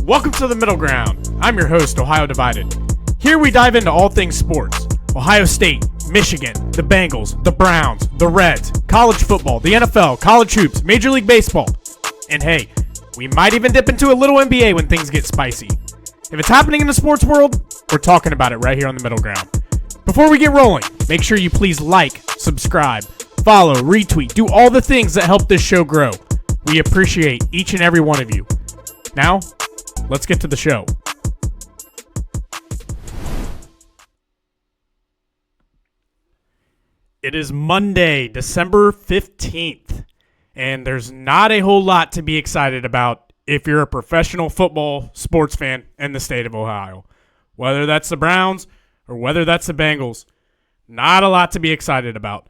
Welcome to The Middle Ground. I'm your host, Ohio Divided. Here we dive into all things sports. Ohio State, Michigan, the Bengals, the Browns, the Reds, college football, the NFL, college hoops, Major League Baseball. And hey, we might even dip into a little NBA when things get spicy. If it's happening in the sports world, we're talking about it right here on The Middle Ground. Before we get rolling, make sure you please like, subscribe, follow, retweet, do all the things that help this show grow. We appreciate each and every one of you. Now, let's get to the show. It is Monday, December 15th, and there's not a whole lot to be excited about if you're a professional football sports fan in the state of Ohio. Whether that's the Browns or whether that's the Bengals, not a lot to be excited about.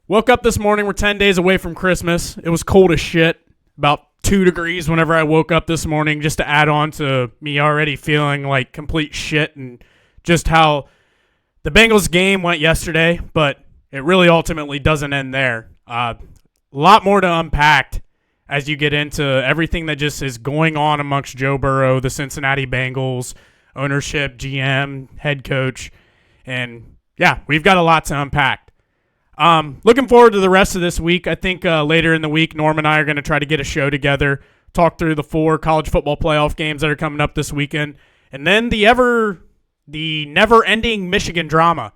Woke up this morning, we're 10 days away from Christmas. It was cold as shit, about 2 degrees whenever I woke up this morning, just to add on to me already feeling like complete shit and just how the Bengals game went yesterday, but it really ultimately doesn't end there. A lot more to unpack as you get into everything that just is going on amongst Joe Burrow, the Cincinnati Bengals, ownership, GM, head coach, and yeah, we've got a lot to unpack. Looking forward to the rest of this week. I think later in the week, Norm and I are going to try to get a show together, talk through the 4 college football playoff games that are coming up this weekend, and then the never-ending Michigan drama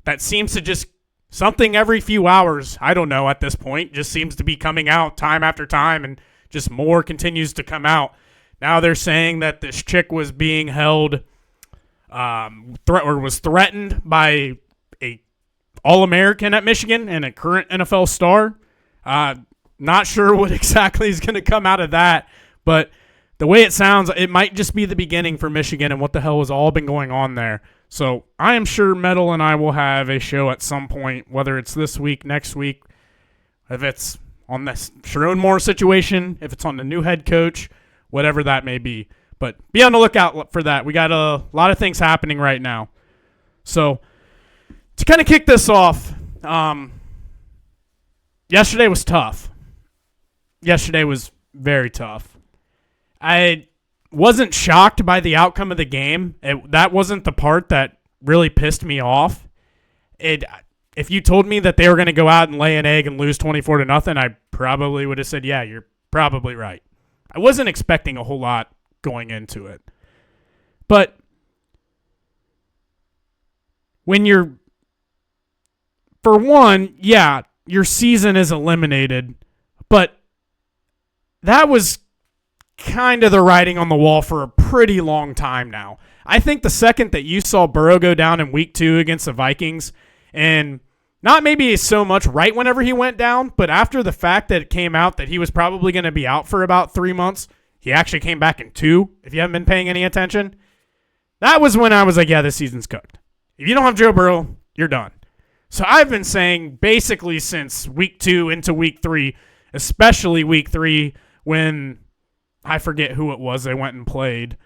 that seems to just something every few hours, I don't know at this point, just seems to be coming out time after time, and just more continues to come out. Now they're saying that this chick was being held, was threatened by a All-American at Michigan and a current NFL star. Not sure what exactly is going to come out of that, but the way it sounds, it might just be the beginning for Michigan and what the hell has all been going on there. So I am sure Metal and I will have a show at some point, whether it's this week, next week, if it's on this Sharon Moore situation, if it's on the new head coach, whatever that may be. But be on the lookout for that. We got a lot of things happening right now. So to kind of kick this off, yesterday was tough. Yesterday was very tough. I wasn't shocked by the outcome of the game. That wasn't the part that really pissed me off. If you told me that they were going to go out and lay an egg and lose 24-0, I probably would have said, yeah, you're probably right. I wasn't expecting a whole lot going into it. But when for one, yeah, your season is eliminated, but that was kind of the writing on the wall for a pretty long time now. I think the second that you saw Burrow go down in week 2 against the Vikings, and not maybe so much right whenever he went down, but after the fact that it came out that he was probably going to be out for about 3 months, he actually came back in 2, if you haven't been paying any attention. That was when I was like, yeah, this season's cooked. If you don't have Joe Burrow, you're done. So I've been saying basically since week 2 into week 3, especially week 3 when I forget who it was they went and played.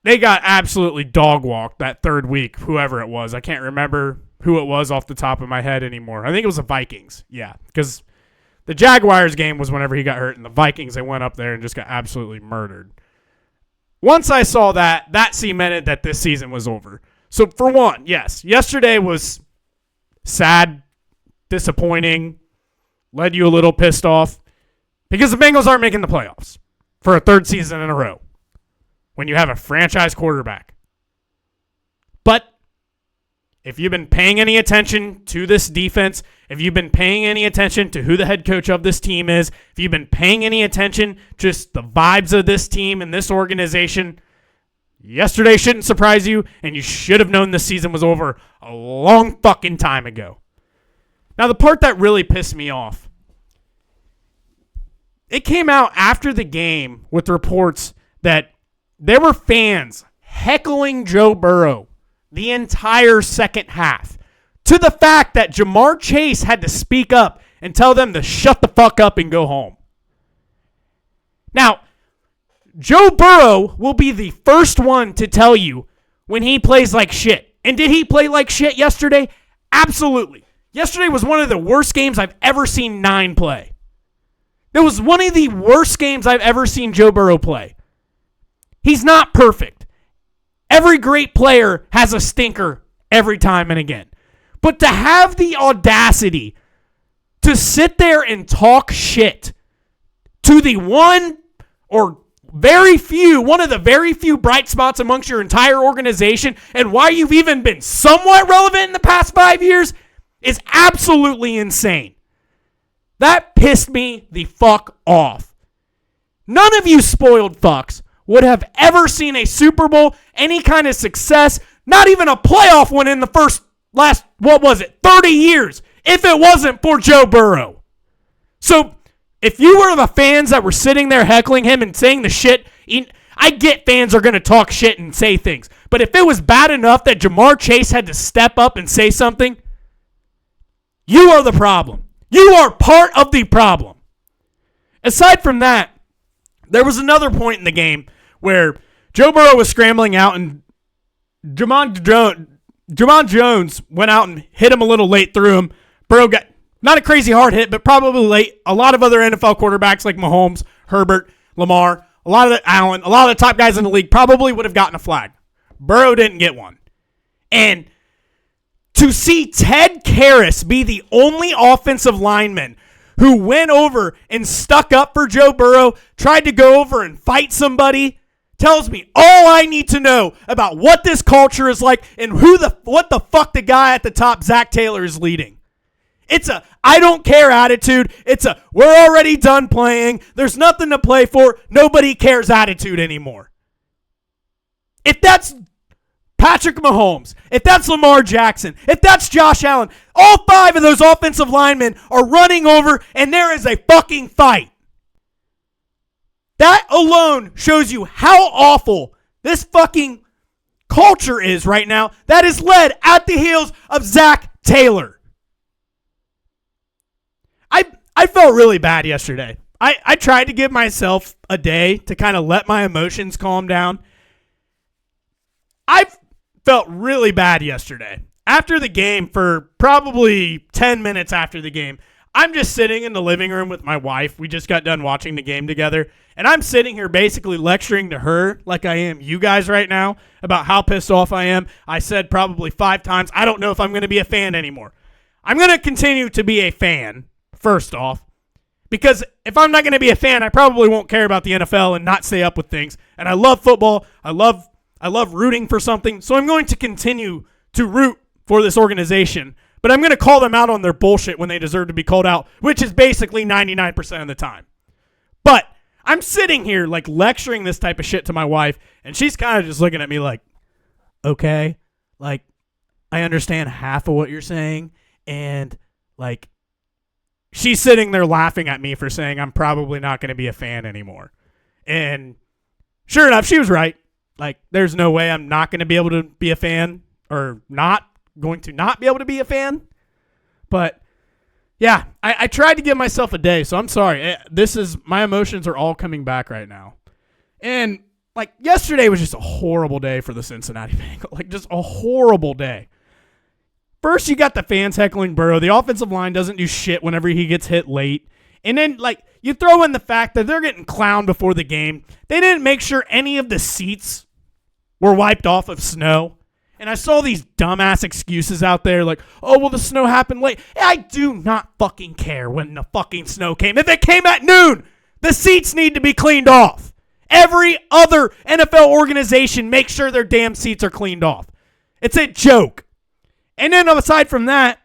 They got absolutely dog-walked that third week, whoever it was. I can't remember who it was off the top of my head anymore. I think it was the Vikings. Yeah, because the Jaguars game was whenever he got hurt, and the Vikings, they went up there and just got absolutely murdered. Once I saw that cemented that this season was over. So for one, yes, yesterday was sad, disappointing, led you a little pissed off. Because the Bengals aren't making the playoffs for a 3rd season in a row when you have a franchise quarterback. But if you've been paying any attention to this defense, if you've been paying any attention to who the head coach of this team is, if you've been paying any attention just the vibes of this team and this organization, yesterday shouldn't surprise you, and you should have known this season was over a long fucking time ago. Now, the part that really pissed me off, it came out after the game with reports that there were fans heckling Joe Burrow the entire second half, to the fact that Jamar Chase had to speak up and tell them to shut the fuck up and go home. Now, Joe Burrow will be the first one to tell you when he plays like shit. And did he play like shit yesterday? Absolutely. Yesterday was one of the worst games I've ever seen Nine play. It was one of the worst games I've ever seen Joe Burrow play. He's not perfect. Every great player has a stinker every time and again. But to have the audacity to sit there and talk shit to the one of the very few bright spots amongst your entire organization and why you've even been somewhat relevant in the past 5 years is absolutely insane. That pissed me the fuck off. None of you spoiled fucks would have ever seen a Super Bowl, any kind of success, not even a playoff win in the last 30 years, if it wasn't for Joe Burrow. So, if you were the fans that were sitting there heckling him and saying the shit, I get fans are going to talk shit and say things. But if it was bad enough that Jamar Chase had to step up and say something, you are the problem. You are part of the problem. Aside from that, there was another point in the game where Joe Burrow was scrambling out and Jamon Jones went out and hit him a little late through him. Burrow got not a crazy hard hit, but probably late. A lot of other NFL quarterbacks like Mahomes, Herbert, Lamar, Allen, a lot of the top guys in the league probably would have gotten a flag. Burrow didn't get one. And to see Ted Karras be the only offensive lineman who went over and stuck up for Joe Burrow, tried to go over and fight somebody, tells me all I need to know about what this culture is like and what the fuck the guy at the top, Zach Taylor, is leading. It's a I don't care attitude. It's a we're already done playing. There's nothing to play for. Nobody cares attitude anymore. If that's Patrick Mahomes, if that's Lamar Jackson, if that's Josh Allen, all 5 of those offensive linemen are running over and there is a fucking fight. That alone shows you how awful this fucking culture is right now that is led at the heels of Zach Taylor. I felt really bad yesterday. I tried to give myself a day to kind of let my emotions calm down. I felt really bad yesterday. After the game, for probably 10 minutes after the game, I'm just sitting in the living room with my wife. We just got done watching the game together. And I'm sitting here basically lecturing to her like I am you guys right now about how pissed off I am. I said probably 5 times, I don't know if I'm going to be a fan anymore. I'm going to continue to be a fan, first off, because if I'm not going to be a fan, I probably won't care about the NFL and not stay up with things. And I love football. I love rooting for something. So I'm going to continue to root for this organization. But I'm going to call them out on their bullshit when they deserve to be called out, which is basically 99% of the time. But I'm sitting here like lecturing this type of shit to my wife, and she's kind of just looking at me like, okay, like I understand half of what you're saying, and like she's sitting there laughing at me for saying I'm probably not going to be a fan anymore. And sure enough, she was right. Like, there's no way I'm not going to be able to be a fan or not going to not be able to be a fan. But, yeah, I tried to give myself a day, so I'm sorry. My emotions are all coming back right now. And, like, yesterday was just a horrible day for the Cincinnati Bengals. Like, just a horrible day. First, you got the fans heckling Burrow. The offensive line doesn't do shit whenever he gets hit late. And then, like, you throw in the fact that they're getting clowned before the game. They didn't make sure any of the seats were wiped off of snow. And I saw these dumbass excuses out there like, oh, well, the snow happened late. I do not fucking care when the fucking snow came. If it came at noon, the seats need to be cleaned off. Every other NFL organization makes sure their damn seats are cleaned off. It's a joke. And then aside from that,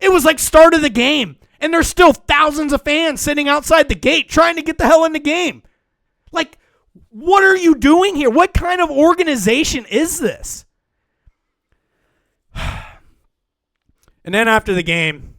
it was like start of the game. And there's still thousands of fans sitting outside the gate trying to get the hell in the game. Like, what are you doing here? What kind of organization is this? And then after the game,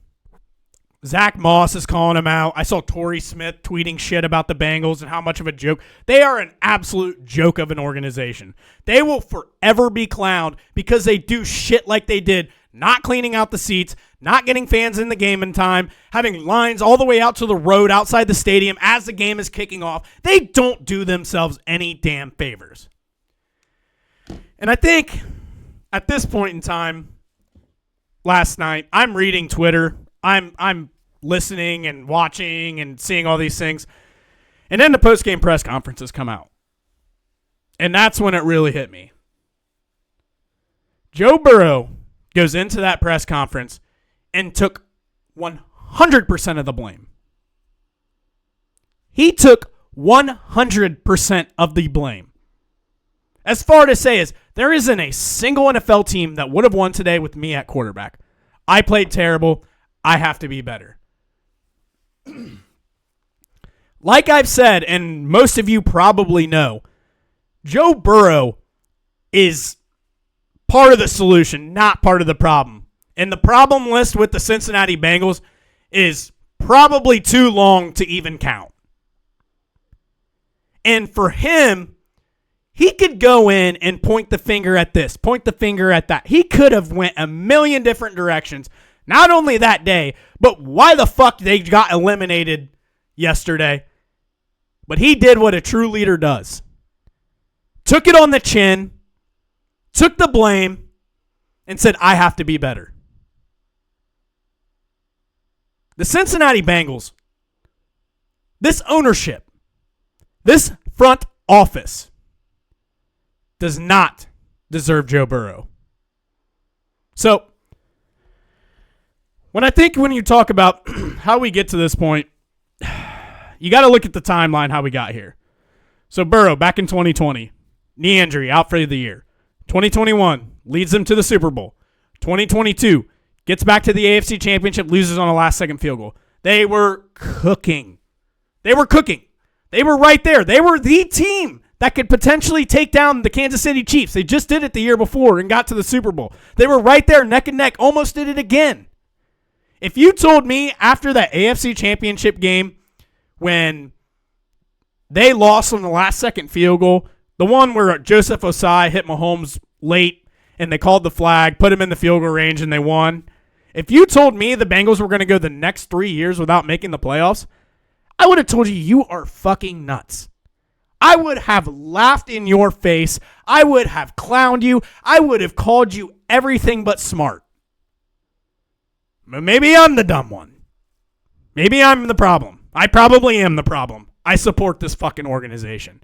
Zach Moss is calling him out. I saw Torrey Smith tweeting shit about the Bengals and how much of a joke. They are an absolute joke of an organization. They will forever be clowned because they do shit like they did, not cleaning out the seats, not getting fans in the game in time, having lines all the way out to the road outside the stadium as the game is kicking off. They don't do themselves any damn favors. And I think at this point in time, last night, I'm reading Twitter. I'm listening and watching and seeing all these things. And then the post-game press conferences come out. And that's when it really hit me. Joe Burrow goes into that press conference and took 100% of the blame. He took 100% of the blame. As far to say is, there isn't a single NFL team that would have won today with me at quarterback. I played terrible. I have to be better. Like I've said, and most of you probably know, Joe Burrow is part of the solution, not part of the problem. And the problem list with the Cincinnati Bengals is probably too long to even count. And for him, he could go in and point the finger at this, point the finger at that. He could have went a million different directions. Not only that day, but why the fuck they got eliminated yesterday. But he did what a true leader does. Took it on the chin, took the blame, and said, I have to be better. The Cincinnati Bengals, this ownership, this front office does not deserve Joe Burrow. So, when you talk about how we get to this point, you got to look at the timeline, how we got here. So, Burrow, back in 2020, knee injury, out for the year. 2021, leads them to the Super Bowl. 2022, gets back to the AFC Championship, loses on a last-second field goal. They were cooking. They were right there. They were the team that could potentially take down the Kansas City Chiefs. They just did it the year before and got to the Super Bowl. They were right there, neck and neck, almost did it again. If you told me after that AFC Championship game when they lost on the last-second field goal, the one where Joseph Osai hit Mahomes late and they called the flag, put him in the field goal range, and they won. If you told me the Bengals were going to go the next 3 years without making the playoffs, I would have told you are fucking nuts. I would have laughed in your face. I would have clowned you. I would have called you everything but smart. But maybe I'm the dumb one. Maybe I'm the problem. I probably am the problem. I support this fucking organization.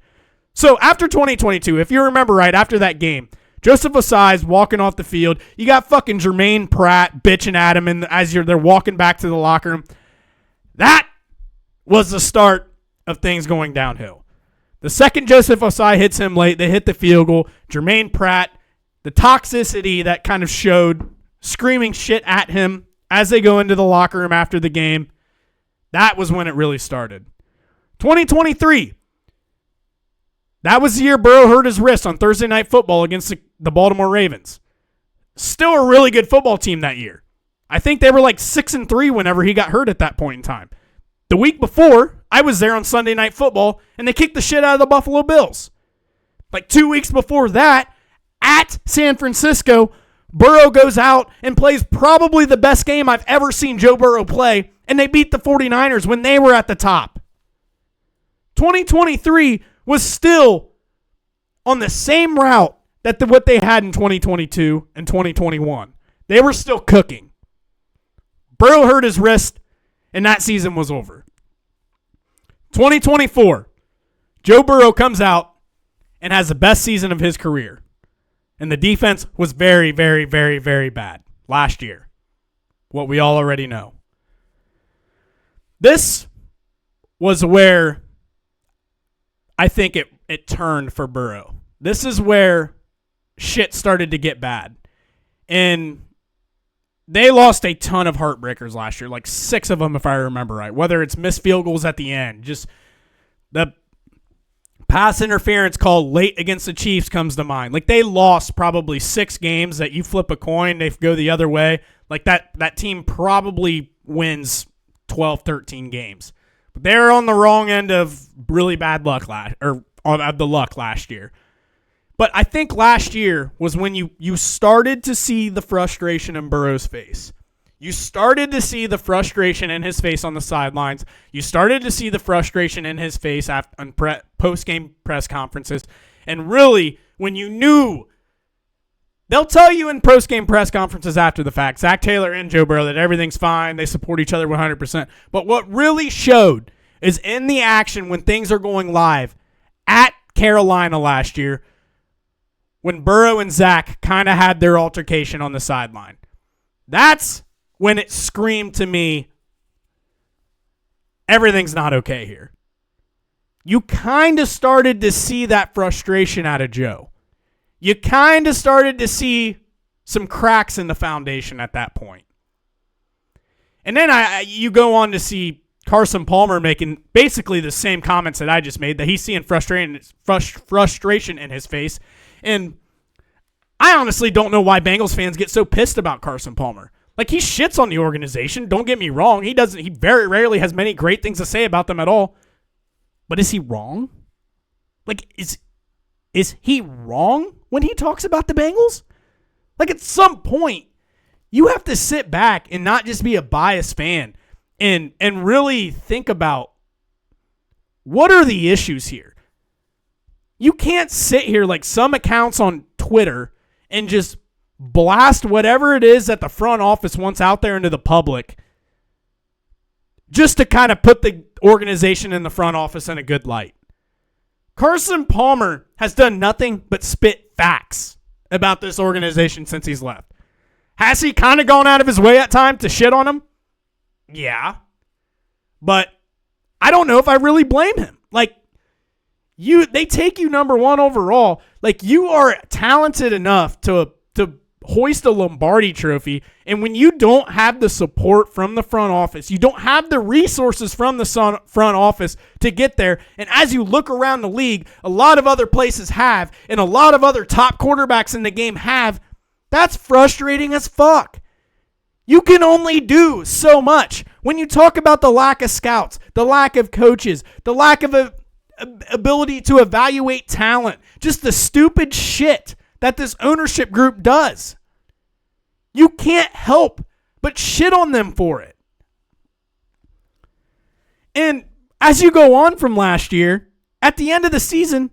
So after 2022, if you remember right, after that game, Joseph Osai's walking off the field. You got fucking Jermaine Pratt bitching at him as they're walking back to the locker room. That was the start of things going downhill. The second Joseph Osai hits him late, they hit the field goal. Jermaine Pratt, the toxicity that kind of showed, screaming shit at him as they go into the locker room after the game. That was when it really started. 2023. That was the year Burrow hurt his wrist on Thursday Night Football against the Baltimore Ravens. Still a really good football team that year. I think they were like 6-3 whenever he got hurt at that point in time. The week before, I was there on Sunday Night Football, and they kicked the shit out of the Buffalo Bills. Like 2 weeks before that, at San Francisco, Burrow goes out and plays probably the best game I've ever seen Joe Burrow play, and they beat the 49ers when they were at the top. 2023 was still on the same route that what they had in 2022 and 2021. They were still cooking. Burrow hurt his wrist, and that season was over. 2024, Joe Burrow comes out and has the best season of his career. And the defense was very, very, very, very bad last year. What we all already know. This was where I think it turned for Burrow. This is where shit started to get bad. And they lost a ton of heartbreakers last year, like 6 of them if I remember right. Whether it's missed field goals at the end, just the pass interference call late against the Chiefs comes to mind. Like they lost probably 6 games that you flip a coin, they go the other way. Like that team probably wins 12, 13 games. But they're on the wrong end of really bad luck last year. But I think last year was when you started to see the frustration in Burrow's face. You started to see the frustration in his face on the sidelines. You started to see the frustration in his face on post-game press conferences. And really, when you knew, they'll tell you in post-game press conferences after the fact, Zach Taylor and Joe Burrow, that everything's fine. They support each other 100%. But what really showed is in the action when things are going live at Carolina last year when Burrow and Zach kind of had their altercation on the sideline. That's when it screamed to me, everything's not okay here. You kind of started to see that frustration out of Joe. You kind of started to see some cracks in the foundation at that point. And then you go on to see Carson Palmer making basically the same comments that I just made, that he's seeing frustration in his face. And I honestly don't know why Bengals fans get so pissed about Carson Palmer. Like, he shits on the organization. Don't get me wrong. He very rarely has many great things to say about them at all. But is he wrong? Like, is he wrong when he talks about the Bengals? Like, at some point, you have to sit back and not just be a biased fan and really think about, what are the issues here? You can't sit here like some accounts on Twitter and just blast whatever it is that the front office wants out there into the public just to kind of put the organization in the front office in a good light. Carson Palmer has done nothing but spit facts about this organization since he's left. Has he kind of gone out of his way at times to shit on him? Yeah. But I don't know if I really blame him. Like, they take you number one overall. Like, you are talented enough to hoist a Lombardi trophy, and when you don't have the support from the front office, you don't have the resources from the front office to get there, and as you look around the league, a lot of other places have, and a lot of other top quarterbacks in the game have, that's frustrating as fuck. You can only do so much. When you talk about the lack of scouts, the lack of coaches, the lack of ability to evaluate talent, just the stupid shit that this ownership group does, you can't help but shit on them for it. And as you go on from last year, at the end of the season,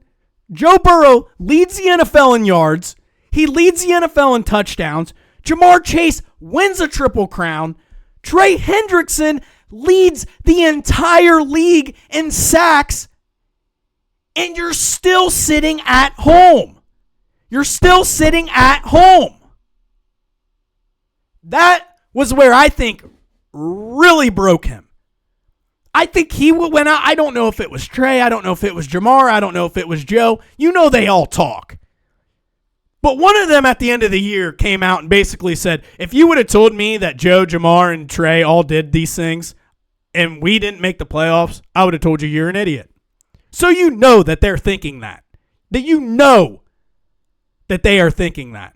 Joe Burrow leads the NFL in yards. He leads the NFL in touchdowns. Jamar Chase wins a Triple Crown. Trey Hendrickson leads the entire league in sacks. And you're still sitting at home. You're still sitting at home. That was where I think really broke him. I think he went out. I don't know if it was Trey. I don't know if it was Jamar. I don't know if it was Joe. You know they all talk. But one of them at the end of the year came out and basically said, if you would have told me that Joe, Jamar, and Trey all did these things and we didn't make the playoffs, I would have told you you're an idiot. So you know that they're thinking that. That you know that they are thinking that.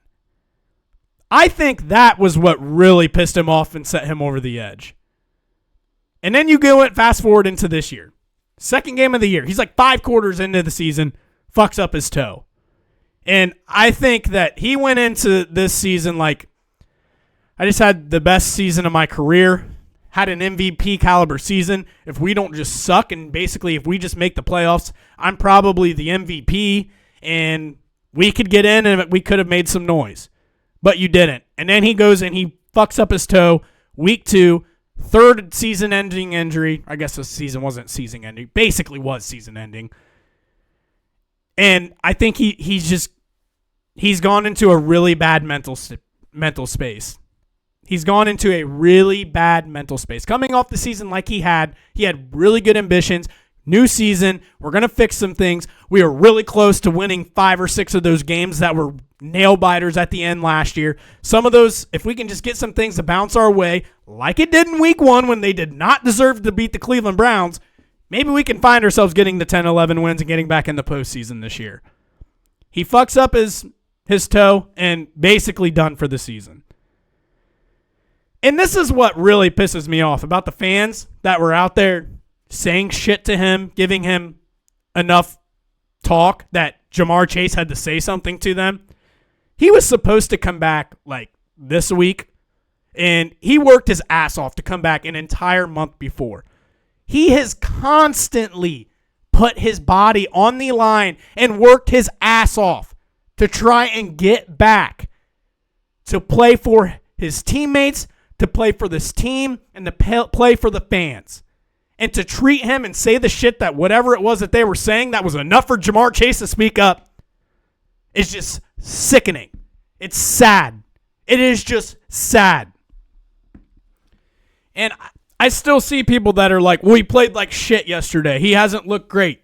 I think that was what really pissed him off and set him over the edge. And then you go and fast forward into this year. Second game of the year. He's like 5 quarters into the season, fucks up his toe. And I think that he went into this season like, I just had the best season of my career, had an MVP caliber season. If we don't just suck and basically if we just make the playoffs, I'm probably the MVP and we could get in and we could have made some noise. But you didn't. And then he goes and he fucks up his toe week 2, third season-ending injury. I guess the season wasn't season-ending. Basically was season-ending. And I think he's gone into a really bad mental space. He's gone into a really bad mental space. Coming off the season like he had really good ambitions. New season, we're going to fix some things. We are really close to winning 5 or 6 of those games that were nail-biters at the end last year. Some of those, if we can just get some things to bounce our way, like it did in week 1 when they did not deserve to beat the Cleveland Browns, maybe we can find ourselves getting the 10-11 wins and getting back in the postseason this year. He fucks up his toe and basically done for the season. And this is what really pisses me off about the fans that were out there saying shit to him, giving him enough talk that Jamar Chase had to say something to them. He was supposed to come back like this week, and he worked his ass off to come back an entire month before. He has constantly put his body on the line and worked his ass off to try and get back to play for his teammates, to play for this team, and to play for the fans. and to treat him and say the shit that whatever it was that they were saying that was enough for Jamar Chase to speak up is just sickening. It's sad. It is just sad. And I still see people that are like, well, he played like shit yesterday. He hasn't looked great.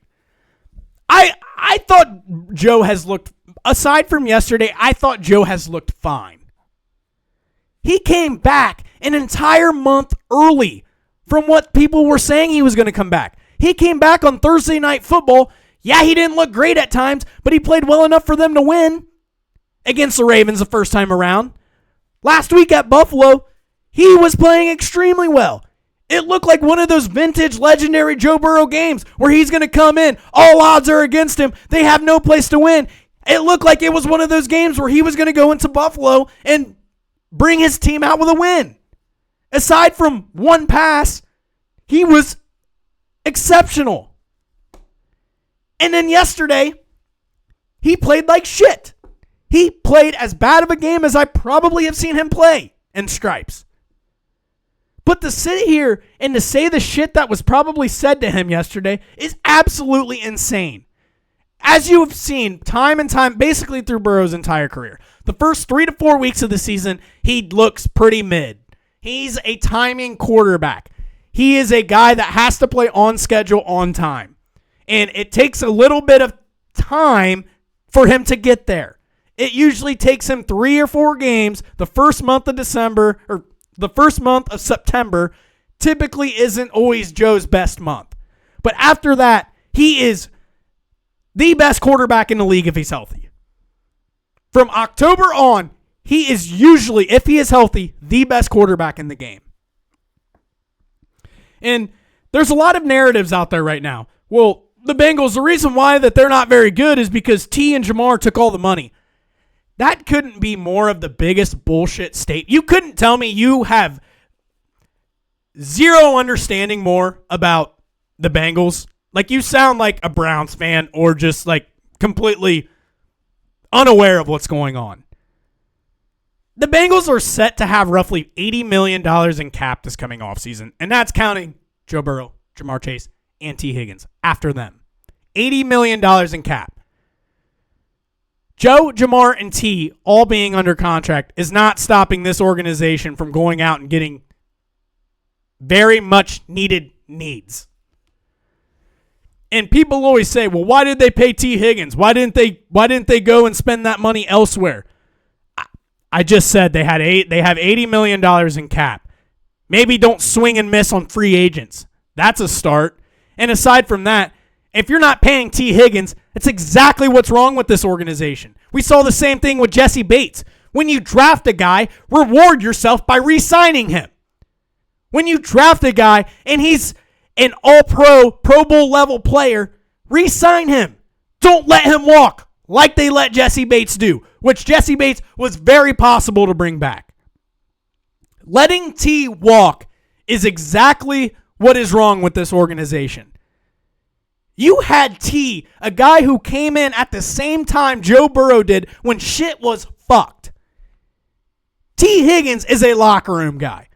I thought Joe has looked, aside from yesterday, I thought Joe has looked fine. He came back an entire month early from what people were saying he was going to come back. He came back on Thursday Night Football. Yeah, he didn't look great at times, but he played well enough for them to win against the Ravens the first time around. Last week at Buffalo, he was playing extremely well. It looked like one of those vintage legendary Joe Burrow games where he's going to come in. All odds are against him. They have no place to win. It looked like it was one of those games where he was going to go into Buffalo and bring his team out with a win. Aside from one pass, he was exceptional. And then yesterday, he played like shit. He played as bad of a game as I probably have seen him play in stripes. But to sit here and to say the shit that was probably said to him yesterday is absolutely insane. As you have seen time and time, basically through Burrow's entire career, the first 3 to 4 weeks of the season, he looks pretty mid. He's a timing quarterback. He is a guy that has to play on schedule on time. And it takes a little bit of time for him to get there. It usually takes him 3 or 4 games. The first month of December, or the first month of September, typically isn't always Joe's best month. But after that, he is the best quarterback in the league if he's healthy. From October on, he is usually, if he is healthy, the best quarterback in the game. And there's a lot of narratives out there right now. Well, the Bengals, the reason why that they're not very good is because T and Jamar took all the money. That couldn't be more of the biggest bullshit state. You couldn't tell me you have zero understanding more about the Bengals. Like, you sound like a Browns fan or just like completely unaware of what's going on. The Bengals are set to have roughly $80 million in cap this coming offseason, and that's counting Joe Burrow, Jamar Chase, and T. Higgins after them. $80 million in cap. Joe, Jamar, and T all being under contract is not stopping this organization from going out and getting very much needed needs. And people always say, well, why did they pay T. Higgins? Why didn't they go and spend that money elsewhere? I just said they have $80 million in cap. Maybe don't swing and miss on free agents. That's a start. And aside from that, if you're not paying T. Higgins, that's exactly what's wrong with this organization. We saw the same thing with Jesse Bates. When you draft a guy, reward yourself by re-signing him. When you draft a guy and he's an all-pro, Pro Bowl level player, re-sign him. Don't let him walk like they let Jesse Bates do, which Jesse Bates was very possible to bring back. Letting T walk is exactly what is wrong with this organization. You had T, a guy who came in at the same time Joe Burrow did when shit was fucked. T. Higgins is a locker room guy.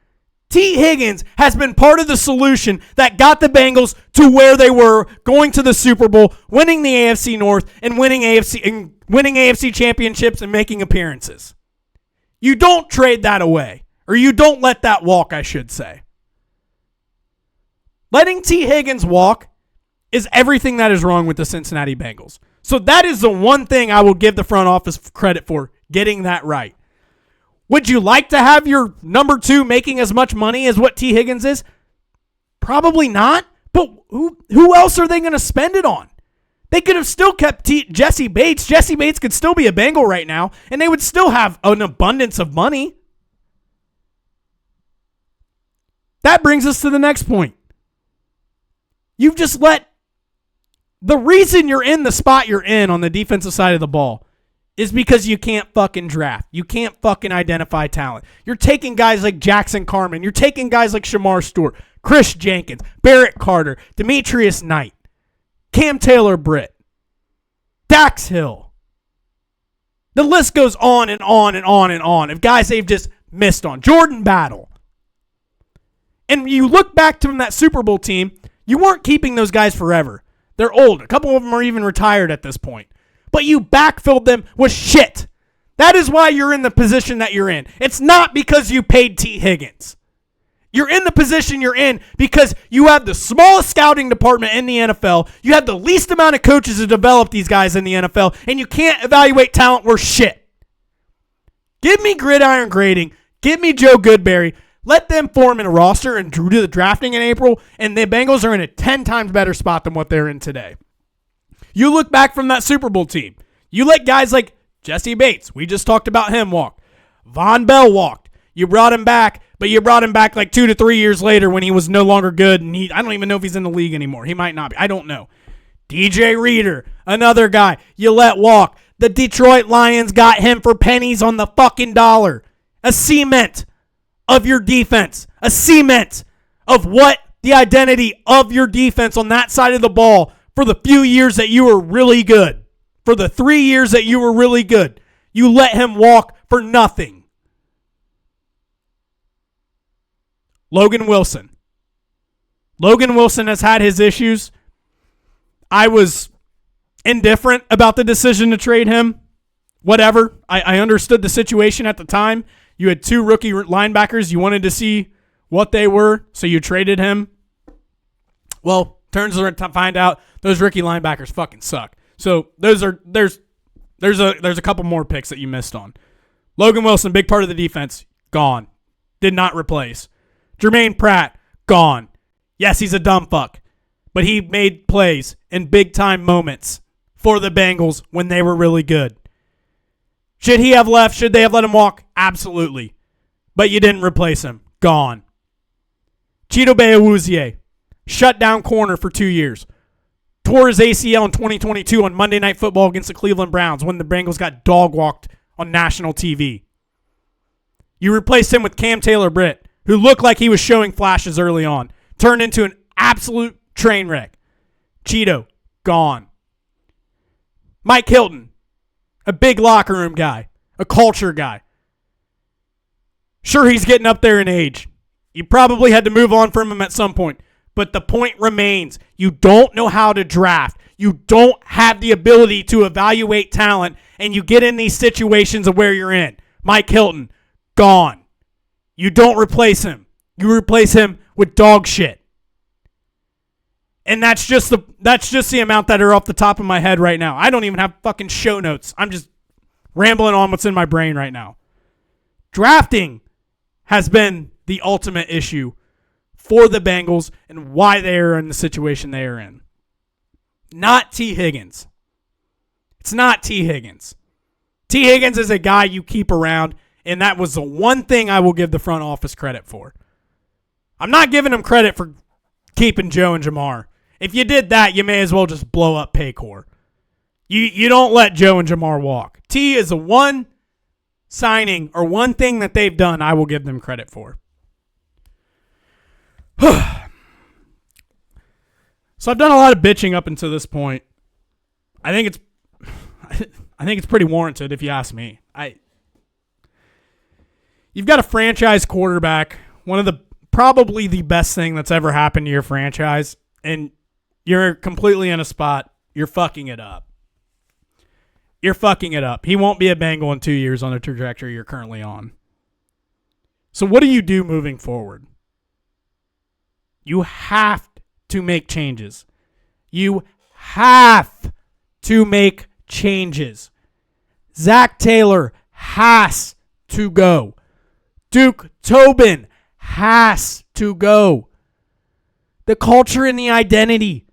T. Higgins has been part of the solution that got the Bengals to where they were, going to the Super Bowl, winning the AFC North, and winning AFC championships and making appearances. You don't trade that away, or you don't let that walk, I should say. Letting T. Higgins walk is everything that is wrong with the Cincinnati Bengals. So that is the one thing I will give the front office credit for, getting that right. Would you like to have your number 2 making as much money as what T. Higgins is? Probably not. But who else are they going to spend it on? They could have still kept Jesse Bates. Jesse Bates could still be a Bengal right now, and they would still have an abundance of money. That brings us to the next point. You've just let... The reason you're in the spot you're in on the defensive side of the ball is because you can't fucking draft. You can't fucking identify talent. You're taking guys like Jackson Carman. You're taking guys like Shamar Stewart, Chris Jenkins, Barrett Carter, Demetrius Knight, Cam Taylor-Britt, Dax Hill. The list goes on and on and on and on of guys they've just missed on. Jordan Battle. And you look back to that Super Bowl team, You weren't keeping those guys forever. They're old. A couple of them are even retired at this point. But you backfilled them with shit. That is why you're in the position that you're in. It's not because you paid T. Higgins. You're in the position you're in because you have the smallest scouting department in the NFL. You have the least amount of coaches to develop these guys in the NFL, and you can't evaluate talent worth shit. Give me gridiron grading. Give me Joe Goodberry. Let them form in a roster and do the drafting in April, and the Bengals are in a 10 times better spot than what they're in today. You look back from that Super Bowl team. You let guys like Jesse Bates, we just talked about him, walk. Von Bell walked. You brought him back, but you brought him back like 2 to 3 years later when he was no longer good, and I don't even know if he's in the league anymore. He might not be. I don't know. DJ Reader, another guy you let walk. The Detroit Lions got him for pennies on the fucking dollar. A cement of your defense. A cement of what the identity of your defense on that side of the ball for the few years that you were really good. For the 3 years that you were really good. You let him walk for nothing. Logan Wilson. Logan Wilson has had his issues. I was indifferent about the decision to trade him. Whatever. I understood the situation at the time. You had 2 rookie linebackers. You wanted to see what they were, so you traded him. Well, turns out to find out those rookie linebackers fucking suck. So there's a couple more picks that you missed on. Logan Wilson, big part of the defense, gone. Did not replace. Jermaine Pratt, gone. Yes, he's a dumb fuck, but he made plays in big-time moments for the Bengals when they were really good. Should he have left? Should they have let him walk? Absolutely. But you didn't replace him. Gone. Cheeto Bayawuzie, shut down corner for 2 years. Tore his ACL in 2022 on Monday Night Football against the Cleveland Browns when the Bengals got dog-walked on national TV. You replaced him with Cam Taylor-Britt, who looked like he was showing flashes early on. Turned into an absolute train wreck. Cheeto, gone. Mike Hilton, a big locker room guy, a culture guy. Sure, he's getting up there in age. You probably had to move on from him at some point. But the point remains, you don't know how to draft. You don't have the ability to evaluate talent, and you get in these situations of where you're in. Mike Hilton, gone. You don't replace him. You replace him with dog shit. And that's just the amount that are off the top of my head right now. I don't even have fucking show notes. I'm just rambling on what's in my brain right now. Drafting has been the ultimate issue for the Bengals and why they are in the situation they are in. Not T. Higgins. It's not T. Higgins. T. Higgins is a guy you keep around, and that was the one thing I will give the front office credit for. I'm not giving them credit for keeping Joe and Jamar. If you did that, you may as well just blow up Paycor. You don't let Joe and Jamar walk. T is the one signing or one thing that they've done I will give them credit for. So I've done a lot of bitching up until this point. I think it's pretty warranted if you ask me. You've got a franchise quarterback, one of the probably the best thing that's ever happened to your franchise, and you're completely in a spot. You're fucking it up. You're fucking it up. He won't be a Bengal in 2 years on the trajectory you're currently on. So what do you do moving forward? You have to make changes. You have to make changes. Zach Taylor has to go. Duke Tobin has to go. The culture and the identity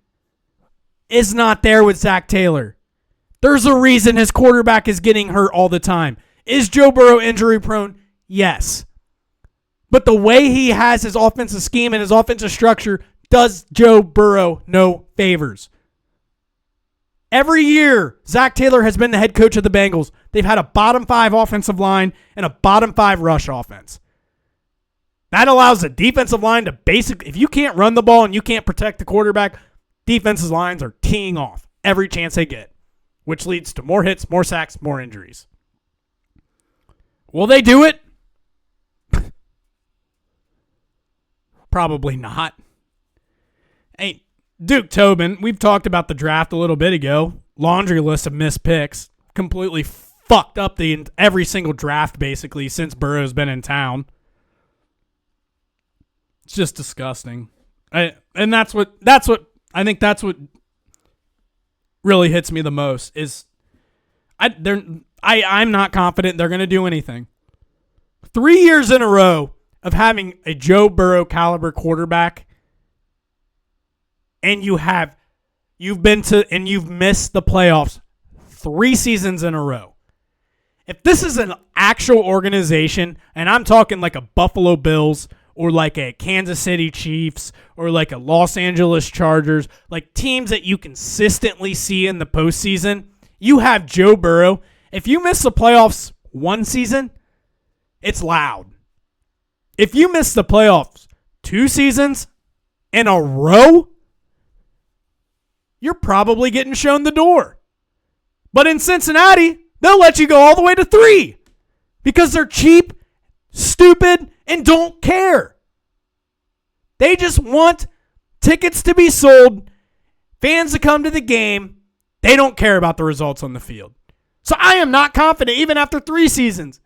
is not there with Zach Taylor. There's a reason his quarterback is getting hurt all the time. Is Joe Burrow injury prone? Yes. But the way he has his offensive scheme and his offensive structure does Joe Burrow no favors. Every year, Zach Taylor has been the head coach of the Bengals. They've had a bottom 5 offensive line and a bottom 5 rush offense. That allows the defensive line to if you can't run the ball and you can't protect the quarterback, defensive lines are teeing off every chance they get, which leads to more hits, more sacks, more injuries. Will they do it? Probably not. Duke Tobin, we've talked about the draft a little bit ago. Laundry list of missed picks. Completely fucked up every single draft, basically, since Burrow's been in town. It's just disgusting. And that's what I think that's what really hits me the most is I'm not confident they're going to do anything. 3 years in a row of having a Joe Burrow caliber quarterback, and you've missed the playoffs 3 seasons in a row. If this is an actual organization, and I'm talking like a Buffalo Bills or like a Kansas City Chiefs or like a Los Angeles Chargers, like teams that you consistently see in the postseason, you have Joe Burrow. If you miss the playoffs 1 season, it's loud. If you miss the playoffs 2 seasons in a row, you're probably getting shown the door. But in Cincinnati, they'll let you go all the way to 3 because they're cheap, stupid, and don't care. They just want tickets to be sold, fans to come to the game. They don't care about the results on the field. So I am not confident, even after 3 seasons,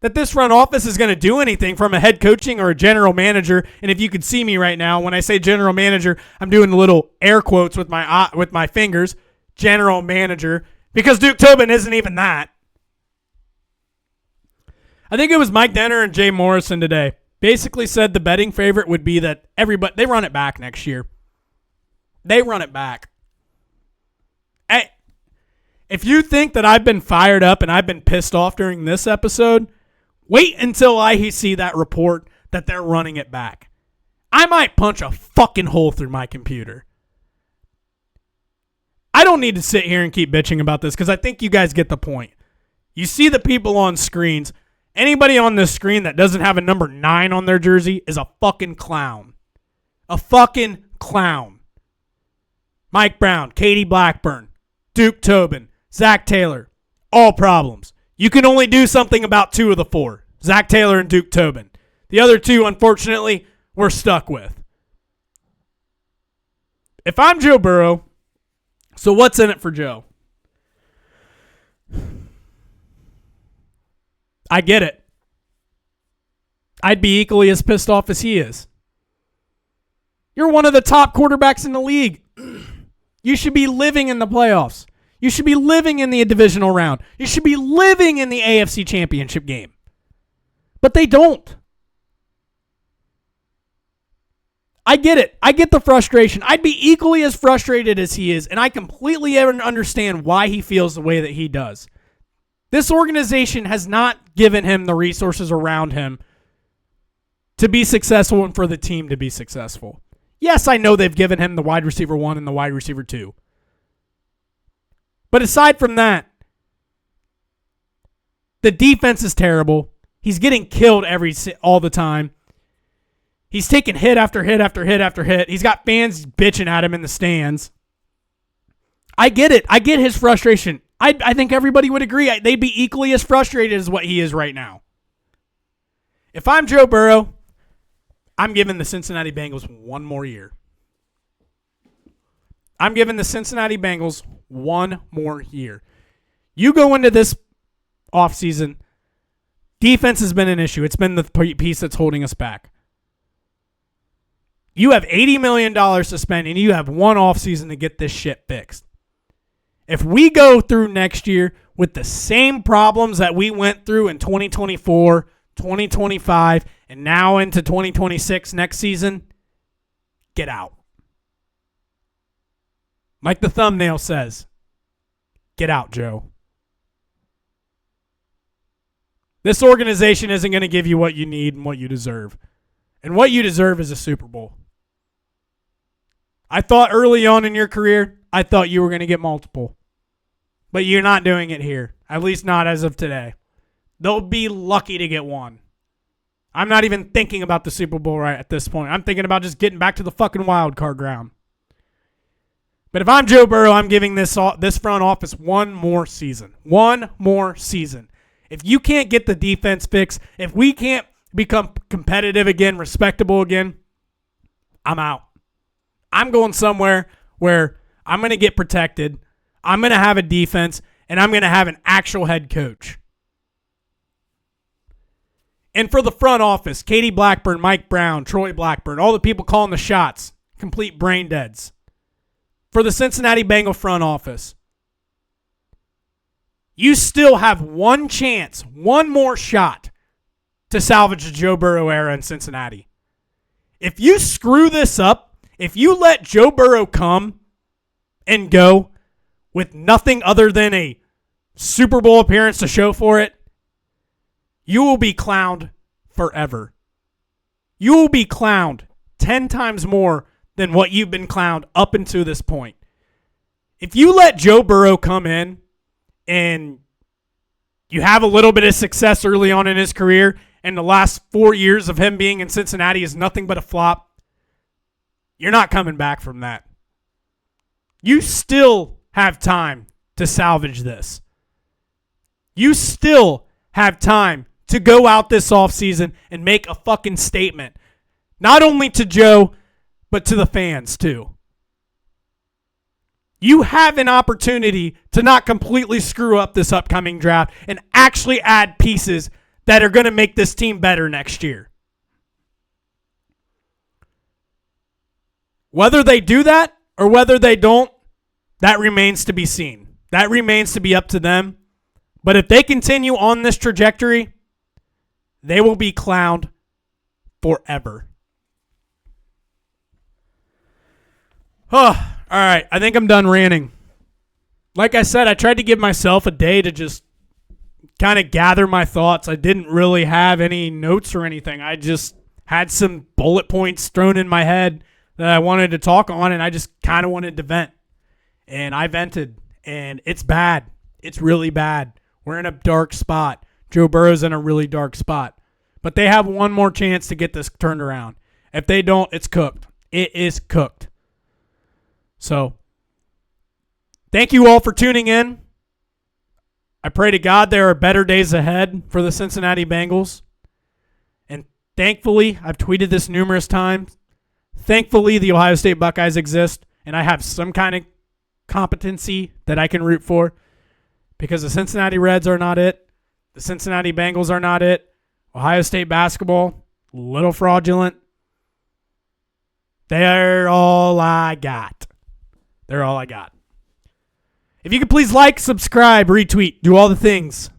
that this front office is going to do anything from a head coaching or a general manager. And if you could see me right now, when I say general manager, I'm doing little air quotes with my fingers. General manager, because Duke Tobin isn't even that. I think it was Mike Denner and Jay Morrison today. Basically said the betting favorite would be that they run it back next year. They run it back. Hey, if you think that I've been fired up and I've been pissed off during this episode, wait until I see that report that they're running it back. I might punch a fucking hole through my computer. I don't need to sit here and keep bitching about this because I think you guys get the point. You see the people on screens. Anybody on this screen that doesn't have a number 9 on their jersey is a fucking clown. A fucking clown. Mike Brown, Katie Blackburn, Duke Tobin, Zach Taylor, all problems. You can only do something about 2 of the 4, Zach Taylor and Duke Tobin. The other 2, unfortunately, we're stuck with. If I'm Joe Burrow, so what's in it for Joe? I get it. I'd be equally as pissed off as he is. You're one of the top quarterbacks in the league. You should be living in the playoffs. You should be living in the divisional round. You should be living in the AFC Championship game. But they don't. I get it. I get the frustration. I'd be equally as frustrated as he is, and I completely understand why he feels the way that he does. This organization has not given him the resources around him to be successful and for the team to be successful. Yes, I know they've given him the wide receiver 1 and the wide receiver 2. But aside from that, the defense is terrible. He's getting killed all the time. He's taking hit after hit after hit after hit. He's got fans bitching at him in the stands. I get it. I get his frustration. I think everybody would agree. They'd be equally as frustrated as what he is right now. If I'm Joe Burrow, I'm giving the Cincinnati Bengals 1 more year. I'm giving the Cincinnati Bengals 1 more year. You go into this offseason, defense has been an issue. It's been the piece that's holding us back. You have $80 million to spend, and you have 1 offseason to get this shit fixed. If we go through next year with the same problems that we went through in 2024, 2025, and now into 2026 next season, get out. Like the thumbnail says, get out, Joe. This organization isn't going to give you what you need and what you deserve. And what you deserve is a Super Bowl. I thought early on in your career, I thought you were going to get multiple. But you're not doing it here. At least not as of today. They'll be lucky to get 1. I'm not even thinking about the Super Bowl right at this point. I'm thinking about just getting back to the fucking wild card ground. But if I'm Joe Burrow, I'm giving this front office 1 more season. 1 more season. If you can't get the defense fixed, if we can't become competitive again, respectable again, I'm out. I'm going somewhere where I'm going to get protected. I'm going to have a defense, and I'm going to have an actual head coach. And for the front office, Katie Blackburn, Mike Brown, Troy Blackburn, all the people calling the shots, complete brain deads. For the Cincinnati Bengal front office, you still have one chance, one more shot to salvage the Joe Burrow era in Cincinnati. If you screw this up, if you let Joe Burrow come and go with nothing other than a Super Bowl appearance to show for it, you will be clowned forever. You will be clowned 10 times more than what you've been clowned up until this point. If you let Joe Burrow come in and you have a little bit of success early on in his career, and the last 4 years of him being in Cincinnati is nothing but a flop, you're not coming back from that. You still have time to salvage this. You still have time to go out this offseason and make a fucking statement. Not only to Joe, but to the fans too. You have an opportunity to not completely screw up this upcoming draft and actually add pieces that are going to make this team better next year. Whether they do that or whether they don't, that remains to be seen. That remains to be up to them. But if they continue on this trajectory, they will be clowned forever. Oh, all right, I think I'm done ranting. Like I said, I tried to give myself a day to just kind of gather my thoughts. I didn't really have any notes or anything. I just had some bullet points thrown in my head that I wanted to talk on, and I just kind of wanted to vent. And I vented, and it's bad. It's really bad. We're in a dark spot. Joe Burrow's in a really dark spot. But they have one more chance to get this turned around. If they don't, it's cooked. It is cooked. So, thank you all for tuning in. I pray to God there are better days ahead for the Cincinnati Bengals. And thankfully, I've tweeted this numerous times, thankfully the Ohio State Buckeyes exist, and I have some kind of competency that I can root for, because the Cincinnati Reds are not it. The Cincinnati Bengals are not it. Ohio State basketball, a little fraudulent. They're all I got. They're all I got. If you could please like, subscribe, retweet, do all the things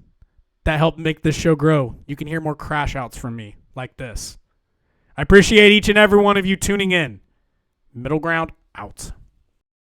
that help make this show grow. You can hear more crash outs from me like this. I appreciate each and every one of you tuning in. Middle ground out.